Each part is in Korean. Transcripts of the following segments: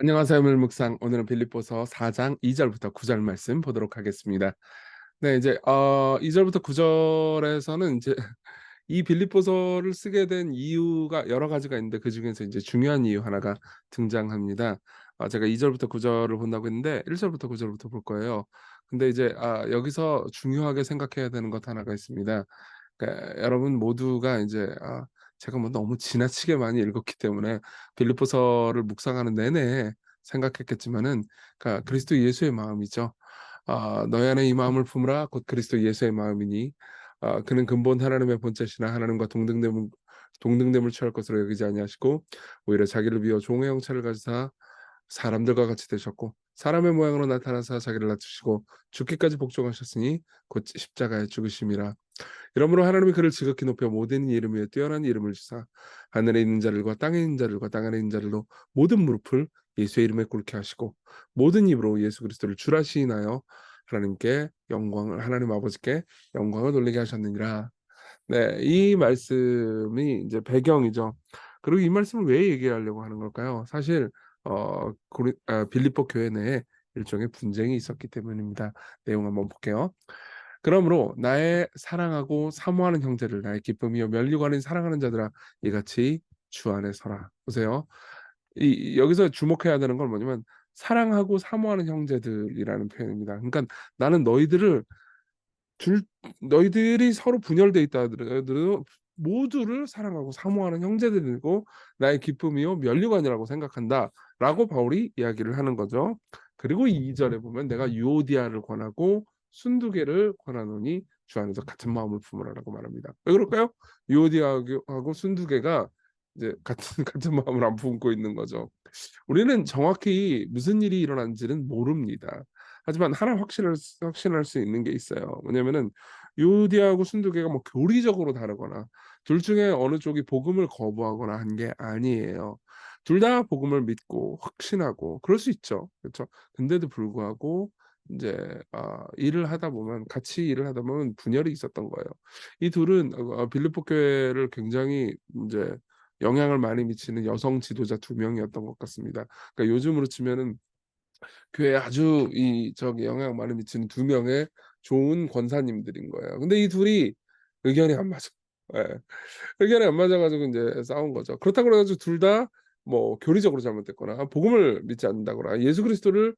안녕하세요. 물묵상 오늘은 빌립보서 4장 2절부터 9절 말씀 보도록 하겠습니다. 네, 이제 2절부터 9절에서는 이제 이 빌립보서를 쓰게 된 이유가 여러 가지가 있는데 그중에서 이제 중요한 이유 하나가 등장합니다. 제가 2절부터 9절을 본다고 했는데 1절부터 9절부터 볼 거예요. 근데 이제 여기서 중요하게 생각해야 되는 것 하나가 있습니다. 그러니까 여러분 모두가 이제 제가 뭐 너무 지나치게 많이 읽었기 때문에 빌립보서를 묵상하는 내내 생각했겠지만은 그러니까 그리스도 예수의 마음이죠. 너희 안에 이 마음을 품으라 곧 그리스도 예수의 마음이니 그는 근본 하나님의 본체시나 하나님과 동등됨을 취할 것으로 여기지 아니하시고 오히려 자기를 비워 종의 형체를 가지사 사람들과 같이 되셨고 사람의 모양으로 나타나사 자기를 낮추시고 죽기까지 복종하셨으니 곧 십자가에 죽으심이라. 이러므로 하나님이 그를 지극히 높여 모든 이름 위에 뛰어난 이름을 주사 하늘에 있는 자들과 땅에 있는 자들과 땅 안에 있는 자들로 모든 무릎을 예수의 이름에 꿇게 하시고 모든 입으로 예수 그리스도를 주라 시인하여 하나님께 영광을 하나님 아버지께 영광을 돌리게 하셨느니라. 네, 이 말씀이 이제 배경이죠. 그리고 이 말씀을 왜 얘기하려고 하는 걸까요? 사실 빌립보 교회 내에 일종의 분쟁이 있었기 때문입니다. 내용 한번 볼게요. 그러므로 나의 사랑하고 사모하는 형제를 나의 기쁨이요 멸류관인 사랑하는 자들아 이같이 주 안에 서라. 보세요. 이 여기서 주목해야 되는 건 뭐냐면 사랑하고 사모하는 형제들이라는 표현입니다. 그러니까 나는 둘 너희들이 서로 분열돼 있다 하더라도 모두를 사랑하고 사모하는 형제들이고 나의 기쁨이요 면류관이라고 생각한다라고 바울이 이야기를 하는 거죠. 그리고 2절에 보면 내가 유오디아를 권하고 순두개를 권하노니 주 안에서 같은 마음을 품으라라고 말합니다. 왜 그럴까요? 유오디아하고 순두개가 이제 같은 같은 마음을 안 품고 있는 거죠. 우리는 정확히 무슨 일이 일어난지는 모릅니다. 하지만 하나 확신할 수 있는 게 있어요. 뭐냐면은 유디하고 순두개가 뭐 교리적으로 다르거나 둘 중에 어느 쪽이 복음을 거부하거나 한 게 아니에요. 둘 다 복음을 믿고 확신하고 그럴 수 있죠. 그렇죠? 근데도 불구하고 이제 일을 하다 보면 같이 일을 하다 보면 분열이 있었던 거예요. 이 둘은 빌립보 교회를 굉장히 이제 영향을 많이 미치는 여성 지도자 두 명이었던 것 같습니다. 그러니까 요즘으로 치면은 교회에 아주 이 저기 영향 많이 미치는 두 명의 좋은 권사님들인 거예요. 근데 이 둘이 의견이 안 맞아. 예. 의견이 안 맞아 가지고 인제 싸운 거죠. 그렇다고 그래 가지고 둘 다 뭐 교리적으로 잘못됐거나 복음을 믿지 않는다거나 예수 그리스도를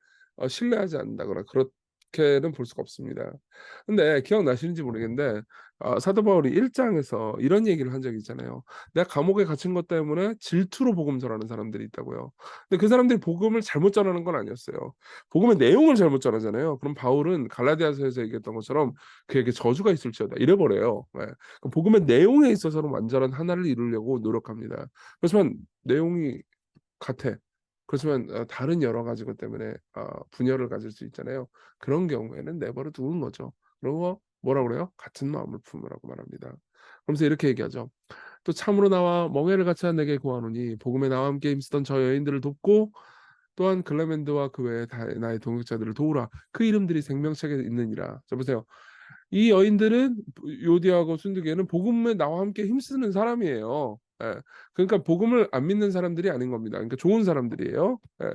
신뢰하지 않는다거나 그렇게는 볼 수가 없습니다. 근데 기억나시는지 모르겠는데 사도 바울이 1 장에서 이런 얘기를 한 적이 있잖아요. "내가 감옥에 갇힌 것 때문에 질투로 복음 전하는 사람들이 있다."고요. 근데 그 사람들이 복음을 잘못 전하는 건 아니었어요. 복음의 내용을 잘못 전하잖아요. 그럼 바울은 갈라디아서에서 얘기했던 것처럼 "그에게 저주가 있을지어다." 이래 버려요. 예. 그 복음의 내용에 있어서는 완전한 하나를 이루려고 노력합니다. 그렇지만 내용이 같아. 그렇지만 다른 여러 가지 것 때문에 분열을 가질 수 있잖아요. 그런 경우에는 내버려 두는 거죠. 그리고 뭐라 그래요? 같은 마음을 품으라고 말합니다. 그러면서 이렇게 얘기하죠. 또 참으로 나와 멍에를 같이 한 내게 구하노니 복음에 나와 함께 힘쓰던 저 여인들을 돕고 또한 글레멘드와 그 외에 다 나의 동역자들을 도우라. 그 이름들이 생명책에 있느니라. 자 보세요. 이 여인들은 요디하고 순두개는 복음에 나와 함께 힘쓰는 사람이에요. 예. 그러니까 복음을 안 믿는 사람들이 아닌 겁니다. 그러니까 좋은 사람들이에요. 예.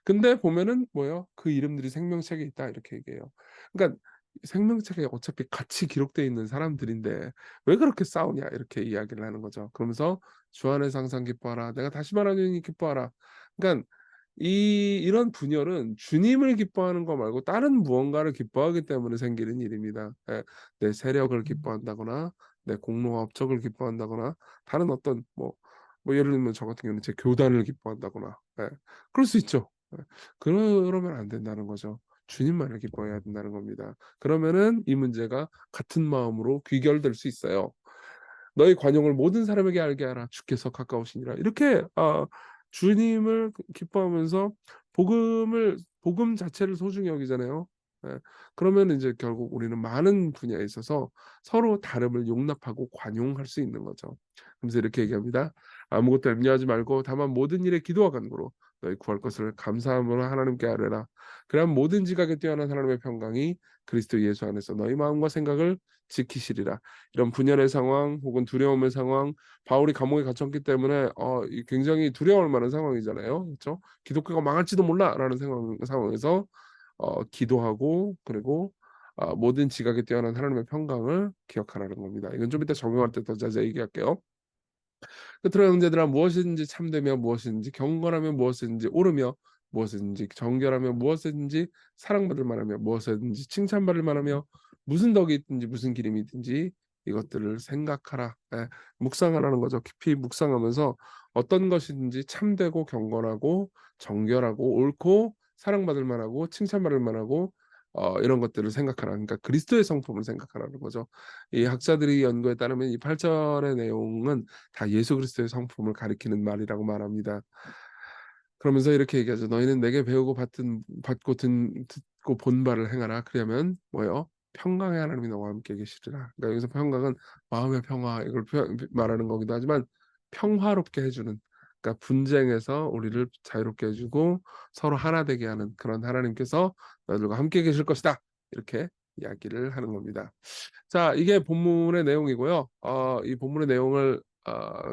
근데 보면은 뭐예요? "그 이름들이 생명책에 있다." 이렇게 얘기해요. 그러니까 생명책에 어차피 같이 기록되어 있는 사람들인데 "왜 그렇게 싸우냐." 이렇게 이야기를 하는 거죠. 그러면서 "주 안에서 항상 기뻐하라. 내가 다시 말하노니 기뻐하라." 그러니까 이런 분열은 주님을 기뻐하는 거 말고 다른 무언가를 기뻐하기 때문에 생기는 일입니다. 예. 내 세력을 기뻐한다거나 내 공로와 업적을 기뻐한다거나 다른 어떤 예를 들면 저 같은 경우는 제 교단을 기뻐한다거나 그럴 수 있죠. 예. 그러면 안 된다는 거죠. 주님만을 기뻐해야 된다는 겁니다. 그러면은 이 문제가 같은 마음으로 귀결될 수 있어요. 너희 관용을 모든 사람에게 알게 하라. 주께서 가까우시니라. 이렇게 주님을 기뻐하면서 복음 자체를 소중히 여기잖아요. 예. 그러면 이제 결국 우리는 많은 분야에 있어서 서로 다름을 용납하고 관용할 수 있는 거죠. 그래서 이렇게 얘기합니다. 아무것도 염려하지 말고 다만 모든 일에 기도와 간구로 너희 구할 것을 감사함으로 하나님께 아뢰라. 그러면 모든 지각에 뛰어난 하나님의 평강이 그리스도 예수 안에서 너희 마음과 생각을 지키시리라. 이런 분열의 상황 혹은 두려움의 상황, 바울이 감옥에 갇혔기 때문에 굉장히 두려워할 만한 상황이잖아요. 그렇죠? 기독교가 망할지도 몰라라는 상황에서 기도하고 그리고 모든 지각에 뛰어난 하나님의 평강을 기억하라는 겁니다. 이건 좀 이따 적용할 때 더 자세히 얘기할게요. 끝으로 형제들아, 무엇이든지 참되며 무엇이든지 경건하며 무엇이든지 옳으며 무엇이든지 정결하며 무엇이든지 사랑받을 만하며 무엇이든지 칭찬받을 만하며 무슨 덕이 있든지 무슨 기림이 있든지 이것들을 생각하라. 묵상하라는 거죠. 깊이 묵상하면서 어떤 것이든지 참되고 경건하고 정결하고 옳고 사랑받을 만하고 칭찬받을 만하고 이런 것들을 생각하라. 그러니까 그리스도의 성품을 생각하라는 거죠. 이 학자들이 연구에 따르면 이 8절의 내용은 다 예수 그리스도의 성품을 가리키는 말이라고 말합니다. 그러면서 이렇게 얘기하죠. 너희는 내게 배우고 받고 듣고 본 바를 행하라. 그러면 뭐요? 평강의 하나님이 너와 함께 계시리라. 그러니까 여기서 평강은 마음의 평화 이걸 말하는 거기도 하지만 평화롭게 해주는, 그러니까 분쟁에서 우리를 자유롭게 해주고 서로 하나 되게 하는 그런 하나님께서 너희들과 함께 계실 것이다. 이렇게 이야기를 하는 겁니다. 자, 이게 본문의 내용이고요. 이 본문의 내용을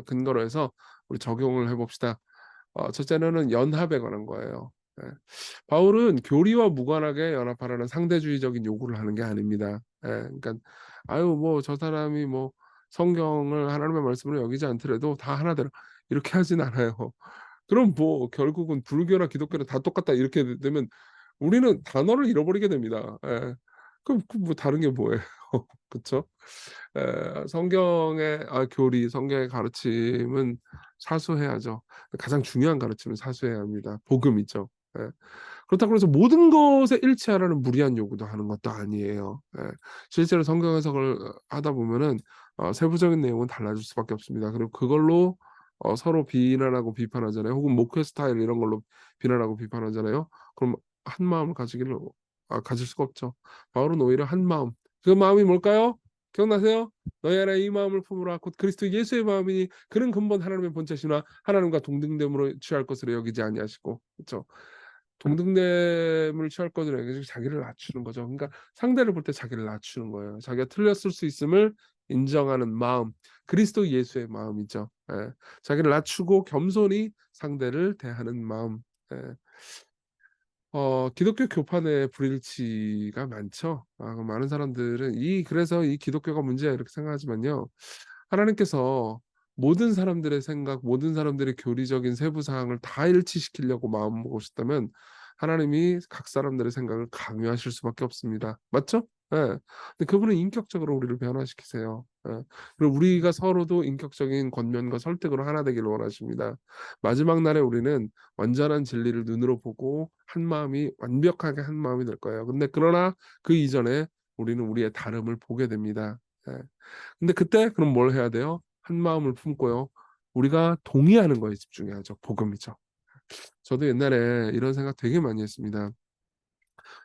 근거로 해서 우리 적용을 해봅시다. 첫째는 연합에 관한 거예요. 예. 바울은 교리와 무관하게 연합하라는 상대주의적인 요구를 하는 게 아닙니다. 그러니까 아유 뭐 저 사람이 뭐 성경을 하나님의 말씀으로 여기지 않더라도 다 하나대로 이렇게 하진 않아요. 그럼 뭐 결국은 불교나 기독교나 다 똑같다 이렇게 되면 우리는 단어를 잃어버리게 됩니다. 그럼 뭐 다른 게 뭐예요? 그렇죠? 성경의 교리, 성경의 가르침은 사수해야죠. 가장 중요한 가르침은 사수해야 합니다. 복음이죠. 예. 그렇다고 해서 모든 것에 일치하라는 무리한 요구도 하는 것도 아니에요. 실제로 성경 해석을 하다 보면은 세부적인 내용은 달라질 수밖에 없습니다. 그리고 그걸로 서로 비난하고 비판하잖아요. 혹은 목회 스타일 이런 걸로 비난하고 비판하잖아요. 그럼 한 마음을 가질 수가 없죠. 바울은 오히려 한 마음. 그 마음이 뭘까요? 기억나세요? 너희 안에 이 마음을 품으라 곧 그리스도 예수의 마음이니 그는 근본 하나님의 본체시나 하나님과 동등됨으로 취할 것으로 여기지 아니하시고, 그렇죠? 동등됨을 취할 것으로 여기서 자기를 낮추는 거죠. 그러니까 상대를 볼 때 자기를 낮추는 거예요. 자기가 틀렸을 수 있음을 인정하는 마음, 그리스도 예수의 마음이죠. 자기를 낮추고 겸손히 상대를 대하는 마음. 예. 기독교 교판에 불일치가 많죠. 많은 사람들은 그래서 이 기독교가 문제야 이렇게 생각하지만요. 하나님께서 모든 사람들의 생각, 모든 사람들의 교리적인 세부 사항을 다 일치시키려고 마음 먹으셨다면 하나님이 각 사람들의 생각을 강요하실 수밖에 없습니다. 맞죠? 예. 근데 그분은 인격적으로 우리를 변화시키세요. 그리고 우리가 서로도 인격적인 권면과 설득으로 하나 되기를 원하십니다. 마지막 날에 우리는 완전한 진리를 눈으로 보고 한 마음이 완벽하게 한 마음이 될 거예요. 근데 그러나 그 이전에 우리는 우리의 다름을 보게 됩니다. 예. 근데 그때 그럼 뭘 해야 돼요? 한 마음을 품고요. 우리가 동의하는 거에 집중해야죠. 복음이죠. 저도 옛날에 이런 생각 되게 많이 했습니다.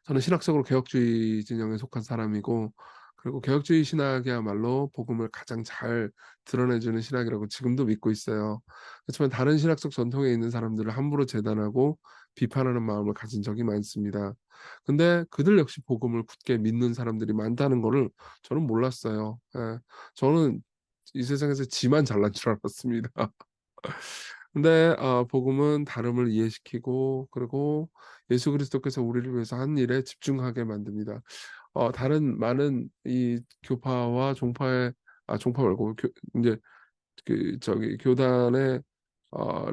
저는 신학적으로 개혁주의 진영에 속한 사람이고 그리고 개혁주의 신학이야말로 복음을 가장 잘 드러내주는 신학이라고 지금도 믿고 있어요. 그렇지만 다른 신학적 전통에 있는 사람들을 함부로 재단하고 비판하는 마음을 가진 적이 많습니다. 근데 그들 역시 복음을 굳게 믿는 사람들이 많다는 거를 저는 몰랐어요. 저는 이 세상에서 지만 잘난 줄 알았습니다. 근데 복음은 다름을 이해시키고 그리고 예수 그리스도께서 우리를 위해서 한 일에 집중하게 만듭니다. 다른 많은 이 교파와 종파의 종파 말고 이제 그 저기 교단의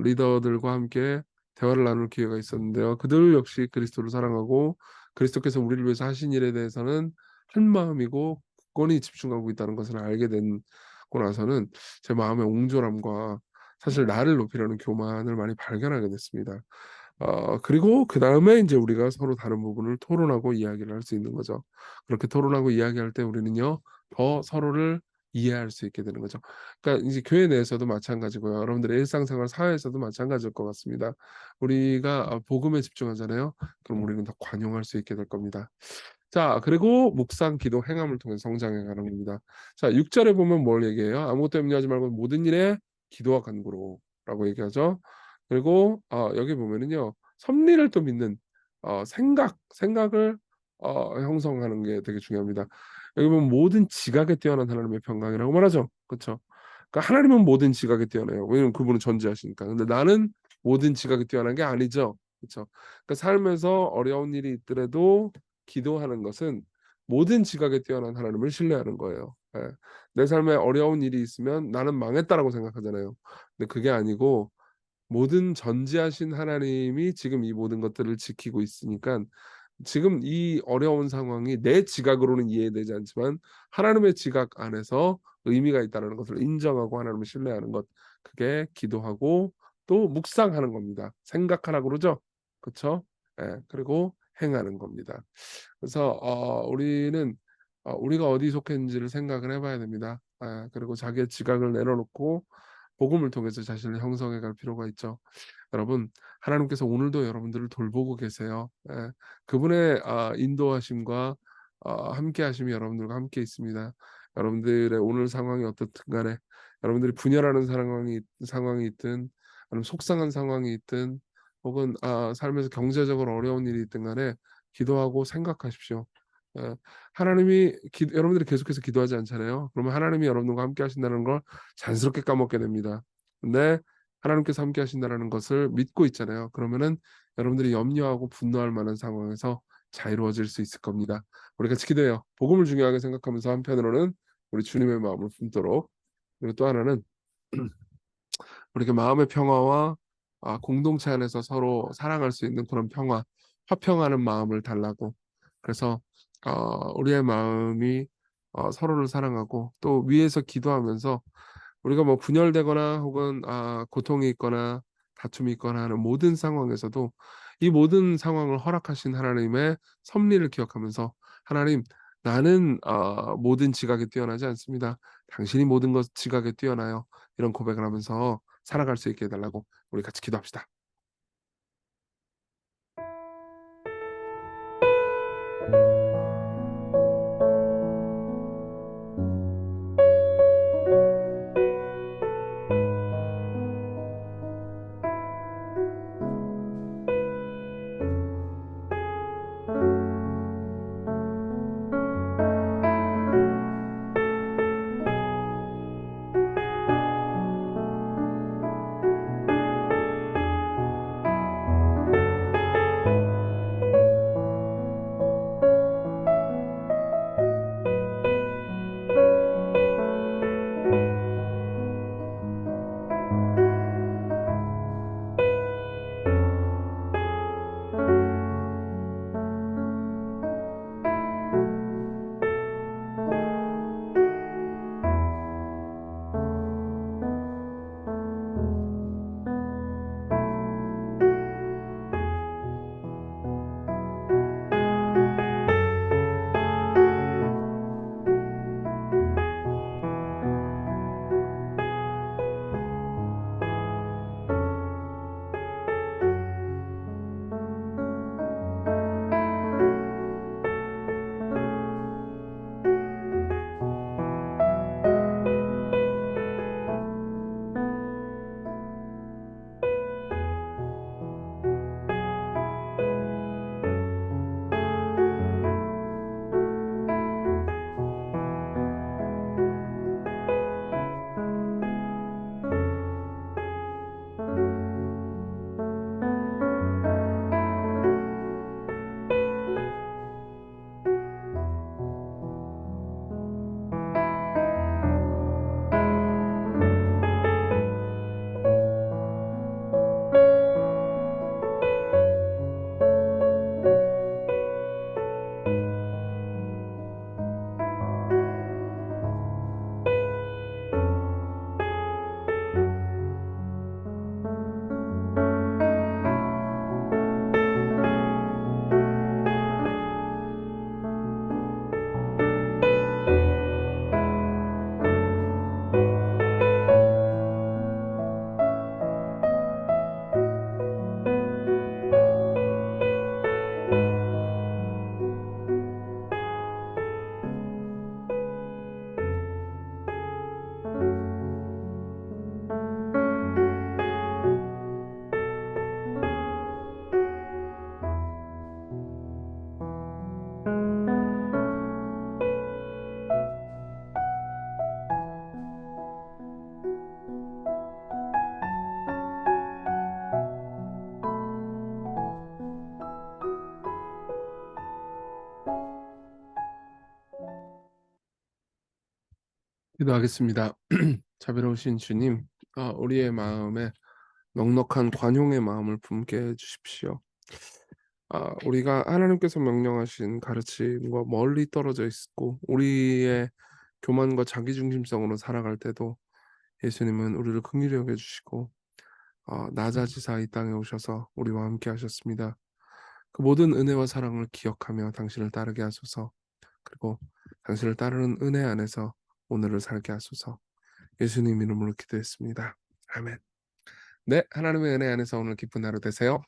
리더들과 함께 대화를 나눌 기회가 있었는데요. 그들 역시 그리스도를 사랑하고 그리스도께서 우리를 위해서 하신 일에 대해서는 한 마음이고 굳건히 집중하고 있다는 것을 알게 되고 나서는 제 마음의 옹졸함과 사실 나를 높이려는 교만을 많이 발견하게 됐습니다. 그리고 그다음에 이제 우리가 서로 다른 부분을 토론하고 이야기를 할 수 있는 거죠. 그렇게 토론하고 이야기할 때 우리는요, 더 서로를 이해할 수 있게 되는 거죠. 그러니까 이제 교회 내에서도 마찬가지고요. 여러분들의 일상생활 사회에서도 마찬가지일 것 같습니다. 우리가 복음에 집중하잖아요. 그럼 우리는 더 관용할 수 있게 될 겁니다. 자, 그리고 묵상, 기도, 행함을 통해 성장해 가는 겁니다. 자, 6절에 보면 뭘 얘기해요? 아무것도 염려하지 말고 모든 일에 기도와 간구로. 기도라고 얘기하죠. 그리고 여기 보면은요. 섭리를 또 믿는 생각을 형성하는 게 되게 중요합니다. 여기 보면 모든 지각에 뛰어난 하나님의 평강이라고 말하죠. 그쵸? 그러니까 하나님은 모든 지각에 뛰어나요. 왜냐면 그분은 전지하시니까. 근데 나는 모든 지각에 뛰어난 게 아니죠. 그쵸? 그러니까 살면서 어려운 일이 있더라도 기도하는 것은 모든 지각에 뛰어난 하나님을 신뢰하는 거예요. 예. 내 삶에 어려운 일이 있으면 나는 망했다라고 생각하잖아요. 근데 그게 아니고 모든 전지하신 하나님이 지금 이 모든 것들을 지키고 있으니까 지금 이 어려운 상황이 내 지각으로는 이해되지 않지만 하나님의 지각 안에서 의미가 있다는 것을 인정하고 하나님을 신뢰하는 것. 그게 기도하고 또 묵상하는 겁니다. 생각하라 그러죠. 그쵸? 예. 그리고 행하는 겁니다. 그래서 우리는 우리가 어디 속해 있는지를 생각을 해 봐야 됩니다. 예. 그리고 자기의 지각을 내려놓고 복음을 통해서 자신을 형성해 갈 필요가 있죠. 여러분, 하나님께서 오늘도 여러분들을 돌보고 계세요. 예. 그분의 인도하심과 함께 하심이 여러분들과 함께 있습니다. 여러분들의 오늘 상황이 어떻든 간에 여러분들이 분열하는 상황이 있든 아니면 속상한 상황이 있든 혹은 삶에서 경제적으로 어려운 일이 있든 간에 기도하고 생각하십시오. 예. 하나님이 여러분들이 계속해서 기도하지 않잖아요. 그러면 하나님이 여러분들과 함께 하신다는 걸 자연스럽게 까먹게 됩니다. 근데 하나님께서 함께 하신다는 것을 믿고 있잖아요. 그러면은 여러분들이 염려하고 분노할 만한 상황에서 자유로워질 수 있을 겁니다. 우리 같이 기도해요. 복음을 중요하게 생각하면서 한편으로는 우리 주님의 마음을 품도록. 그리고 또 하나는 우리에게 마음의 평화와 공동체 안에서 서로 사랑할 수 있는 그런 평화, 화평하는 마음을 달라고. 그래서 우리의 마음이 서로를 사랑하고 또 위에서 기도하면서 우리가 뭐 분열되거나 혹은 고통이 있거나 다툼이 있거나 하는 모든 상황에서도 이 모든 상황을 허락하신 하나님의 섭리를 기억하면서 하나님, 나는 모든 지각에 뛰어나지 않습니다. 당신이 모든 것 지각에 뛰어나요. 이런 고백을 하면서 살아갈 수 있게 해달라고 우리 같이 기도합시다. 기도하겠습니다. 자비로우신 주님, 우리의 마음에 넉넉한 관용의 마음을 품게 해 주십시오. 우리가 하나님께서 명령하신 가르침과 멀리 떨어져 있고 우리의 교만과 자기중심성으로 살아갈 때도 예수님은 우리를 긍휼히 여겨 주시고 나자지사 이 땅에 오셔서 우리와 함께 하셨습니다. 그 모든 은혜와 사랑을 기억하며 당신을 따르게 하소서. 그리고 당신을 따르는 은혜 안에서 오늘을 살게 하소서. 예수님 이름으로 기도했습니다. 아멘. 네, 하나님의 은혜 안에서 오늘 기쁜 하루 되세요.